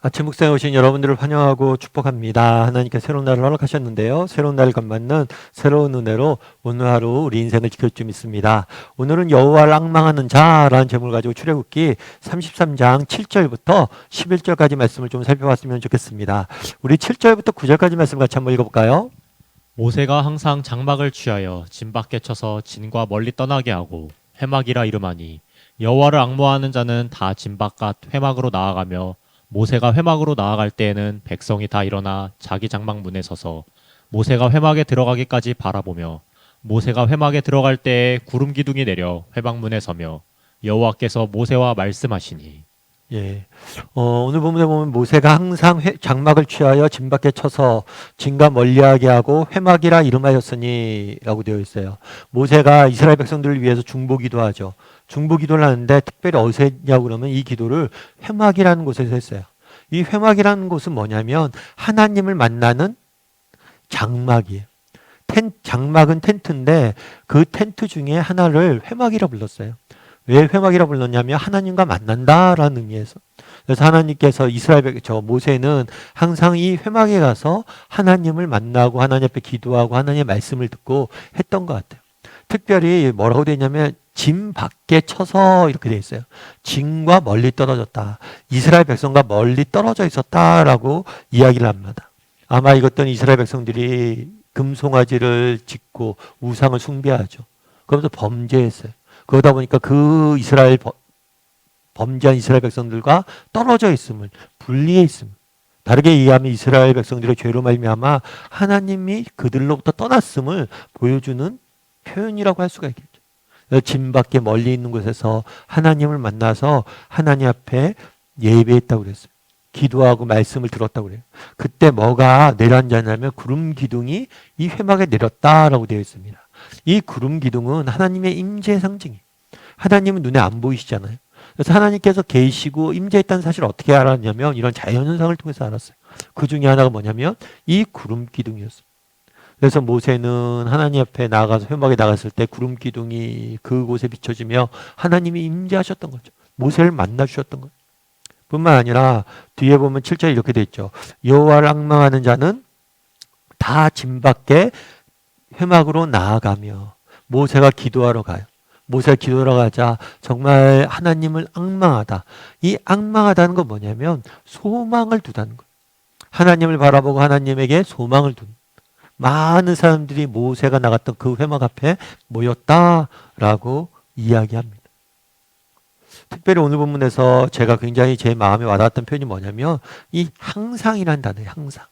아침 묵상에 오신 여러분들을 환영하고 축복합니다. 하나님께 새로운 날을 허락하셨는데요. 새로운 날을 감맞는 새로운 은혜로 오늘 하루 우리 인생을 지킬 줄 믿습니다. 오늘은 여호와를 앙망하는 자라는 제목을 가지고 출애굽기 33장 7절부터 11절까지 말씀을 좀 살펴봤으면 좋겠습니다. 우리 7절부터 9절까지 말씀 같이 한번 읽어볼까요? 모세가 항상 장막을 취하여 진 밖에 쳐서 진과 멀리 떠나게 하고 회막이라 이름하니 여호와를 앙모하는 자는 다 진 바깥 회막으로 나아가며 모세가 회막으로 나아갈 때에는 백성이 다 일어나 자기 장막 문에 서서 모세가 회막에 들어가기까지 바라보며 모세가 회막에 들어갈 때에 구름 기둥이 내려 회막 문에 서며 여호와께서 모세와 말씀하시니. 예. 오늘 본문에 보면 모세가 항상 장막을 취하여 진 밖에 쳐서 진과 멀리하게 하고 회막이라 이름하였으니 라고 되어 있어요. 모세가 이스라엘 백성들을 위해서 중보 기도하죠. 중보 기도를 하는데 특별히 어디서 했냐고 그러면 이 기도를 회막이라는 곳에서 했어요. 이 회막이라는 곳은 뭐냐면 하나님을 만나는 장막이에요. 장막은 텐트인데 그 텐트 중에 하나를 회막이라 불렀어요. 왜 회막이라 불렀냐면 하나님과 만난다라는 의미에서. 그래서 하나님께서 모세는 항상 이 회막에 가서 하나님을 만나고 하나님 앞에 기도하고 하나님의 말씀을 듣고 했던 것 같아요. 특별히 뭐라고 되어 있냐면 진 밖에 쳐서 이렇게 되어 있어요. 진과 멀리 떨어졌다. 이스라엘 백성과 멀리 떨어져 있었다라고 이야기를 합니다. 아마 이것들은 이스라엘 백성들이 금송아지를 짓고 우상을 숭배하죠. 그러면서 범죄했어요. 그러다 보니까 그 범죄한 이스라엘 백성들과 떨어져 있음을, 분리해 있음을, 다르게 이해하면 이스라엘 백성들의 죄로 말미암아 하나님이 그들로부터 떠났음을 보여주는 표현이라고 할 수가 있겠죠. 진 밖에 멀리 있는 곳에서 하나님을 만나서 하나님 앞에 예배했다고 그랬어요. 기도하고 말씀을 들었다고 그래요. 그때 뭐가 내려앉았냐면 구름 기둥이 이 회막에 내렸다라고 되어 있습니다. 이 구름 기둥은 하나님의 임재의 상징이에요. 하나님은 눈에 안 보이시잖아요. 그래서 하나님께서 계시고 임재했다는 사실을 어떻게 알았냐면 이런 자연현상을 통해서 알았어요. 그 중에 하나가 뭐냐면 이 구름 기둥이었어요. 그래서 모세는 하나님 앞에 나가서 회막에 나갔을 때 구름 기둥이 그곳에 비춰지며 하나님이 임재하셨던 거죠. 모세를 만나주셨던 거죠. 뿐만 아니라 뒤에 보면 7절에 이렇게 돼 있죠. 여호와를 앙망하는 자는 다 진 밖에 회막으로 나아가며 모세가 기도하러 가요. 모세가 기도하러 가자 정말 하나님을 앙망하다. 이 앙망하다는 건 뭐냐면 소망을 두다는 거예요. 하나님을 바라보고 하나님에게 소망을 두는. 많은 사람들이 모세가 나갔던 그 회막 앞에 모였다라고 이야기합니다. 특별히 오늘 본문에서 제가 굉장히 제 마음에 와닿았던 표현이 뭐냐면 이 항상이라는 단어예요. 항상.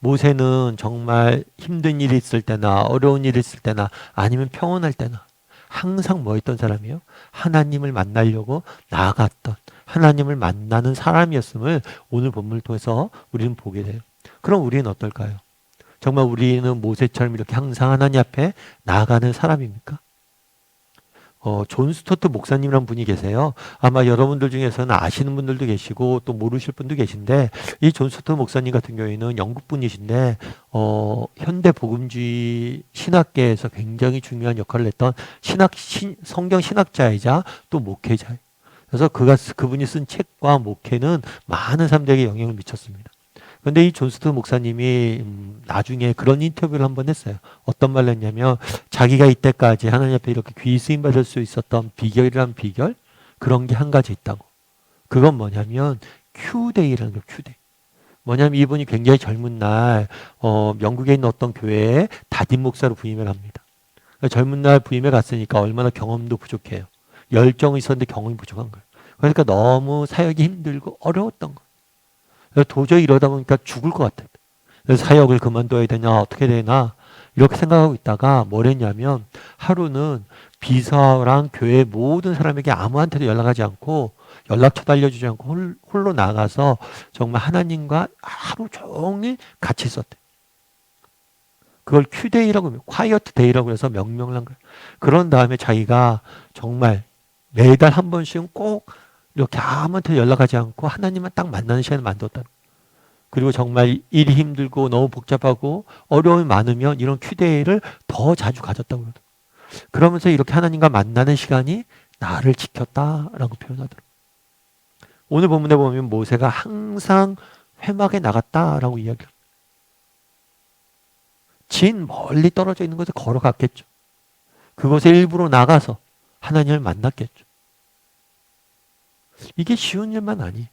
모세는 정말 힘든 일이 있을 때나 어려운 일이 있을 때나 아니면 평온할 때나 항상 뭐 했던 사람이요? 하나님을 만나려고 나아갔던 하나님을 만나는 사람이었음을 오늘 본문을 통해서 우리는 보게 돼요. 그럼 우리는 어떨까요? 정말 우리는 모세처럼 이렇게 항상 하나님 앞에 나아가는 사람입니까? 존 스토트 목사님이라는 분이 계세요. 아마 여러분들 중에서는 아시는 분들도 계시고 또 모르실 분도 계신데 이 존 스토트 목사님 같은 경우에는 영국 분이신데 현대 복음주의 신학계에서 굉장히 중요한 역할을 했던 성경 신학자이자 또 목회자예요. 그래서 그분이 쓴 책과 목회는 많은 사람들에게 영향을 미쳤습니다. 그런데 이 존 스토트 목사님이 나중에 그런 인터뷰를 한번 했어요. 어떤 말을 했냐면 자기가 이때까지 하나님 앞에 이렇게 귀 쓰임 받을 수 있었던 비결이란 비결? 그런 게 한 가지 있다고. 그건 뭐냐면 큐데이라는 거예요. 큐데이. 뭐냐면 이분이 굉장히 젊은 날 영국에 있는 어떤 교회에 담임 목사로 부임을 합니다. 젊은 날 부임에 갔으니까 얼마나 경험도 부족해요. 열정이 있었는데 경험이 부족한 거예요. 그러니까 너무 사역이 힘들고 어려웠던 거예요. 도저히 이러다 보니까 죽을 것 같아요. 그래서 사역을 그만둬야 되냐 어떻게 되나 이렇게 생각하고 있다가 뭘 했냐면 하루는 비서랑 교회 모든 사람에게 아무한테도 연락하지 않고 연락처도 알려주지 않고 홀로 나가서 정말 하나님과 하루 종일 같이 있었대요. 그걸 큐데이라고 해요. 콰이어트 데이라고 해서 명명을 한 거예요. 그런 다음에 자기가 정말 매달 한 번씩은 꼭 이렇게 아무한테 연락하지 않고 하나님만 딱 만나는 시간을 만들었다는 거예요. 그리고 정말 일이 힘들고 너무 복잡하고 어려움이 많으면 이런 큐데이를 더 자주 가졌다고 그러더라고요. 그러면서 이렇게 하나님과 만나는 시간이 나를 지켰다라고 표현하더라고요. 오늘 본문에 보면 모세가 항상 회막에 나갔다라고 이야기합니다. 진 멀리 떨어져 있는 곳에 걸어갔겠죠. 그곳에 일부러 나가서 하나님을 만났겠죠. 이게 쉬운 일만 아니에요.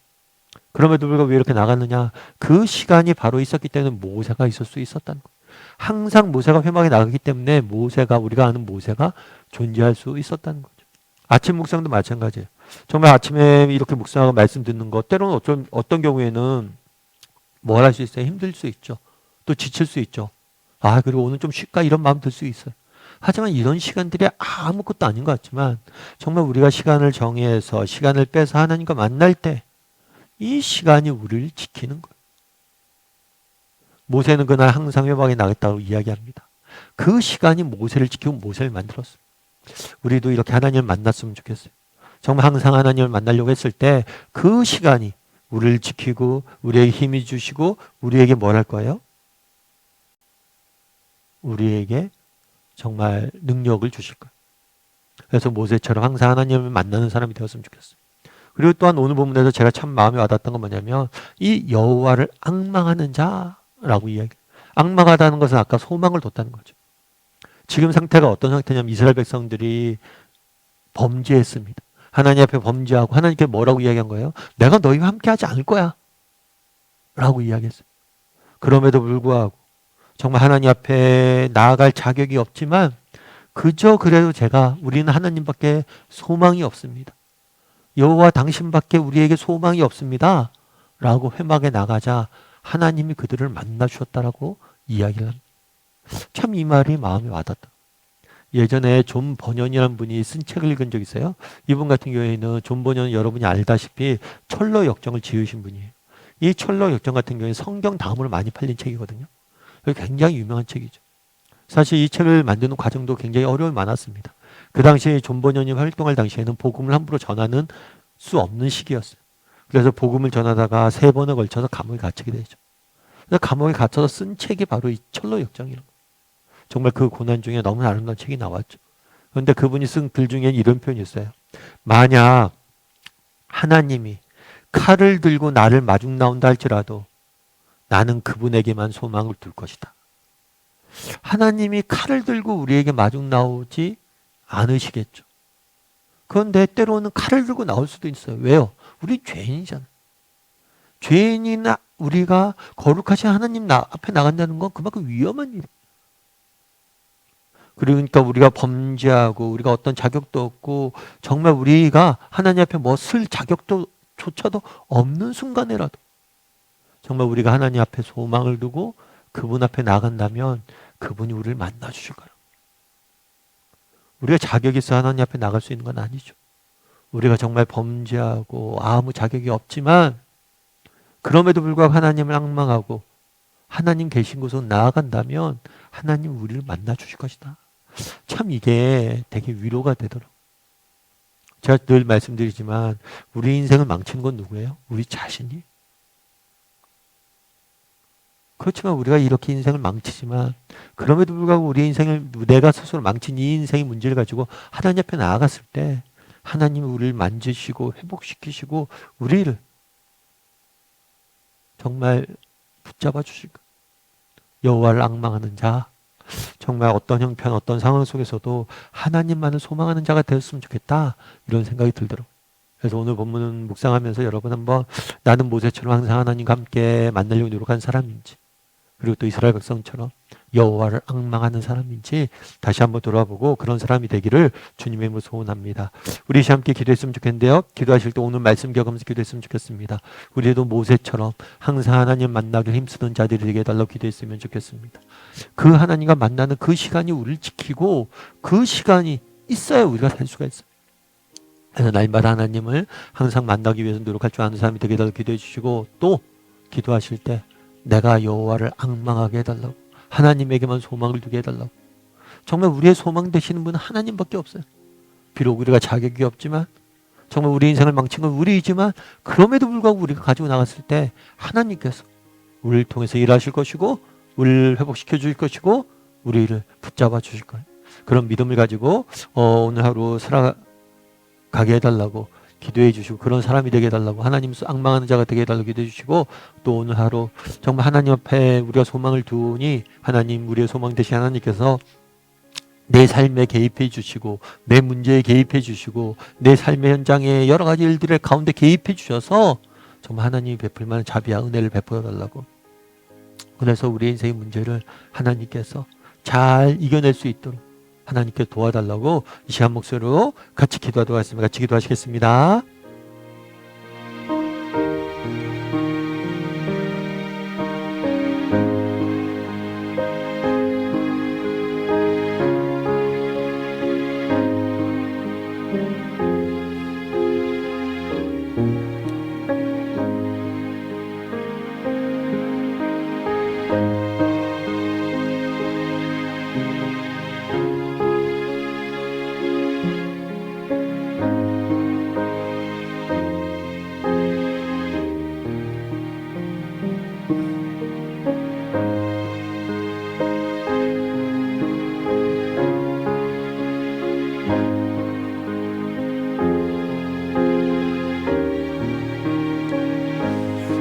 그럼에도 불구하고 왜 이렇게 나갔느냐? 그 시간이 바로 있었기 때문에 모세가 있을 수 있었다는 거예요. 항상 모세가 회막에 나가기 때문에 모세가, 우리가 아는 모세가 존재할 수 있었다는 거죠. 아침 묵상도 마찬가지예요. 정말 아침에 이렇게 묵상하고 말씀 듣는 것, 때로는 어떤 경우에는 뭘 할 수 있어요? 힘들 수 있죠. 또 지칠 수 있죠. 아, 그리고 오늘 좀 쉴까? 이런 마음 들 수 있어요. 하지만 이런 시간들이 아무것도 아닌 것 같지만 정말 우리가 시간을 정해서 시간을 빼서 하나님과 만날 때 이 시간이 우리를 지키는 거예요. 모세는 그날 항상 회막에 나갔다고 이야기합니다. 그 시간이 모세를 지키고 모세를 만들었어요. 우리도 이렇게 하나님을 만났으면 좋겠어요. 정말 항상 하나님을 만나려고 했을 때 그 시간이 우리를 지키고 우리에게 힘이 주시고 우리에게 뭘 할 거예요? 우리에게 정말 능력을 주실 거예요. 그래서 모세처럼 항상 하나님을 만나는 사람이 되었으면 좋겠어요. 그리고 또한 오늘 본문에서 제가 참 마음에 와닿았던 건 뭐냐면 이 여호와를 앙망하는 자라고 이야기해요. 앙망하다는 것은 아까 소망을 뒀다는 거죠. 지금 상태가 어떤 상태냐면 이스라엘 백성들이 범죄했습니다. 하나님 앞에 범죄하고 하나님께 뭐라고 이야기한 거예요? 내가 너희와 함께 하지 않을 거야 라고 이야기했어요. 그럼에도 불구하고 정말 하나님 앞에 나아갈 자격이 없지만 그저 그래도 우리는 하나님밖에 소망이 없습니다. 여호와 당신밖에 우리에게 소망이 없습니다 라고 회막에 나가자 하나님이 그들을 만나 주셨다라고 이야기를 합니다. 참 이 말이 마음에 와닿다. 예전에 존 버년이라는 분이 쓴 책을 읽은 적 있어요. 이분 같은 경우에는 존 버년은 여러분이 알다시피 철로 역정을 지으신 분이에요. 이 철로 역정 같은 경우에 성경 다음으로 많이 팔린 책이거든요. 굉장히 유명한 책이죠. 사실 이 책을 만드는 과정도 굉장히 어려움이 많았습니다. 그 당시에 존 버년이 활동할 당시에는 복음을 함부로 전하는 수 없는 시기였어요. 그래서 복음을 전하다가 3번에 걸쳐서 감옥에 갇히게 되죠. 그래서 감옥에 갇혀서 쓴 책이 바로 이 철로 역정이라고. 정말 그 고난 중에 너무 아름다운 책이 나왔죠. 그런데 그분이 쓴 글 중에 이런 표현이 있어요. 만약 하나님이 칼을 들고 나를 마중 나온다 할지라도 나는 그분에게만 소망을 둘 것이다. 하나님이 칼을 들고 우리에게 마중 나오지 않으시겠죠. 그런데 때로는 칼을 들고 나올 수도 있어요. 왜요? 우리 죄인이잖아요. 죄인이나 우리가 거룩하신 하나님 앞에 나간다는 건 그만큼 위험한 일이에요. 그러니까 우리가 범죄하고 우리가 어떤 자격도 없고 정말 우리가 하나님 앞에 뭐 쓸 자격도 조차도 없는 순간에라도 정말 우리가 하나님 앞에 소망을 두고 그분 앞에 나간다면 그분이 우리를 만나 주실 거예요. 우리가 자격이 있어 하나님 앞에 나갈 수 있는 건 아니죠. 우리가 정말 범죄하고 아무 자격이 없지만 그럼에도 불구하고 하나님을 앙망하고 하나님 계신 곳으로 나아간다면 하나님 우리를 만나 주실 것이다. 참 이게 되게 위로가 되더라고요. 제가 늘 말씀드리지만 우리 인생을 망치는 건 누구예요? 우리 자신이. 그렇지만 우리가 이렇게 인생을 망치지만 그럼에도 불구하고 우리 인생을 내가 스스로 망친 이 인생의 문제를 가지고 하나님 앞에 나아갔을 때 하나님이 우리를 만지시고 회복시키시고 우리를 정말 붙잡아 주실 거예요. 여호와를 앙망하는 자, 정말 어떤 형편 어떤 상황 속에서도 하나님만을 소망하는 자가 되었으면 좋겠다 이런 생각이 들더라고요. 그래서 오늘 본문은 묵상하면서 여러분 한번 나는 모세처럼 항상 하나님과 함께 만나려고 노력한 사람인지 그리고 또 이스라엘 백성처럼 여호와를 앙망하는 사람인지 다시 한번 돌아보고 그런 사람이 되기를 주님의 이름으로 소원합니다. 우리 함께 기도했으면 좋겠는데요. 기도하실 때 오늘 말씀 기억하면서 기도했으면 좋겠습니다. 우리도 모세처럼 항상 하나님 만나길 힘쓰는 자들이 되게 해달라고 기도했으면 좋겠습니다. 그 하나님과 만나는 그 시간이 우리를 지키고 그 시간이 있어야 우리가 살 수가 있어요. 그래서 날마다 하나님을 항상 만나기 위해서 노력할 줄 아는 사람이 되게 해달라고 기도해 주시고 또 기도하실 때 내가 여호와를 앙망하게 해달라고 하나님에게만 소망을 두게 해달라고 정말 우리의 소망 되시는 분은 하나님밖에 없어요. 비록 우리가 자격이 없지만 정말 우리 인생을 망친 건 우리이지만 그럼에도 불구하고 우리가 가지고 나갔을 때 하나님께서 우리를 통해서 일하실 것이고 우리를 회복시켜 주실 것이고 우리를 붙잡아 주실 거예요. 그런 믿음을 가지고 오늘 하루 살아가게 해달라고 기도해 주시고 그런 사람이 되게 해달라고, 하나님 앙망하는 자가 되게 해달라고 기도해 주시고, 또 오늘 하루 정말 하나님 앞에 우리가 소망을 두니 하나님, 우리의 소망 되신 하나님께서 내 삶에 개입해 주시고 내 문제에 개입해 주시고 내 삶의 현장에 여러 가지 일들의 가운데 개입해 주셔서 정말 하나님이 베풀 만한 자비와 은혜를 베풀어 달라고, 그래서 우리 인생의 문제를 하나님께서 잘 이겨낼 수 있도록 하나님께 도와달라고 이 시간 목소리로 같이 기도하도록 하겠습니다. 같이 기도하시겠습니다.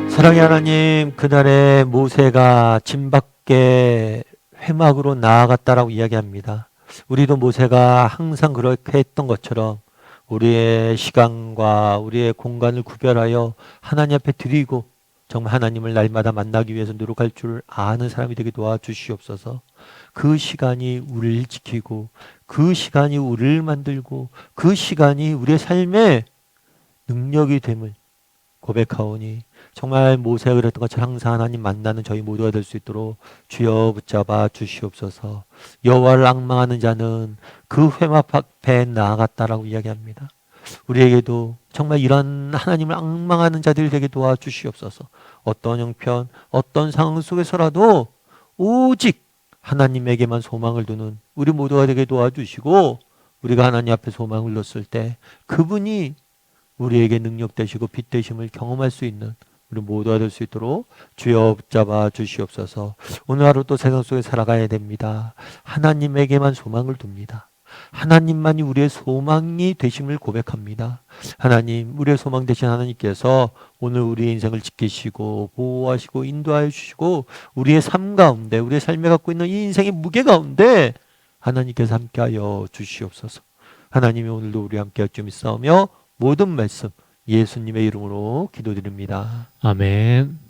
사랑의 하나님, 그날에 모세가 진 밖에 회막으로 나아갔다라고 이야기합니다. 우리도 모세가 항상 그렇게 했던 것처럼 우리의 시간과 우리의 공간을 구별하여 하나님 앞에 드리고 정말 하나님을 날마다 만나기 위해서 노력할 줄 아는 사람이 되게 도와주시옵소서. 그 시간이 우리를 지키고 그 시간이 우리를 만들고 그 시간이 우리의 삶의 능력이 됨을 고백하오니 정말 모세가 그랬던 것처럼 항상 하나님 만나는 저희 모두가 될 수 있도록 주여 붙잡아 주시옵소서. 여호와를 앙망하는 자는 그 회막 앞에 나아갔다라고 이야기합니다. 우리에게도 정말 이런 하나님을 앙망하는 자들이 되게 도와주시옵소서. 어떤 형편, 어떤 상황 속에서라도 오직 하나님에게만 소망을 두는 우리 모두가 되게 도와주시고, 우리가 하나님 앞에 소망을 뒀을 때 그분이 우리에게 능력 되시고 빛 되심을 경험할 수 있는 우리 모두가 될 수 있도록 주여 붙잡아 주시옵소서. 오늘 하루 또 세상 속에 살아가야 됩니다. 하나님에게만 소망을 둡니다. 하나님만이 우리의 소망이 되심을 고백합니다. 하나님, 우리의 소망 되신 하나님께서 오늘 우리의 인생을 지키시고 보호하시고 인도하여 주시고 우리의 삶 가운데, 우리의 삶에 갖고 있는 이 인생의 무게 가운데 하나님께서 함께하여 주시옵소서. 하나님이 오늘도 우리와 함께할 줄 믿사오며 모든 말씀 예수님의 이름으로 기도드립니다. 아멘.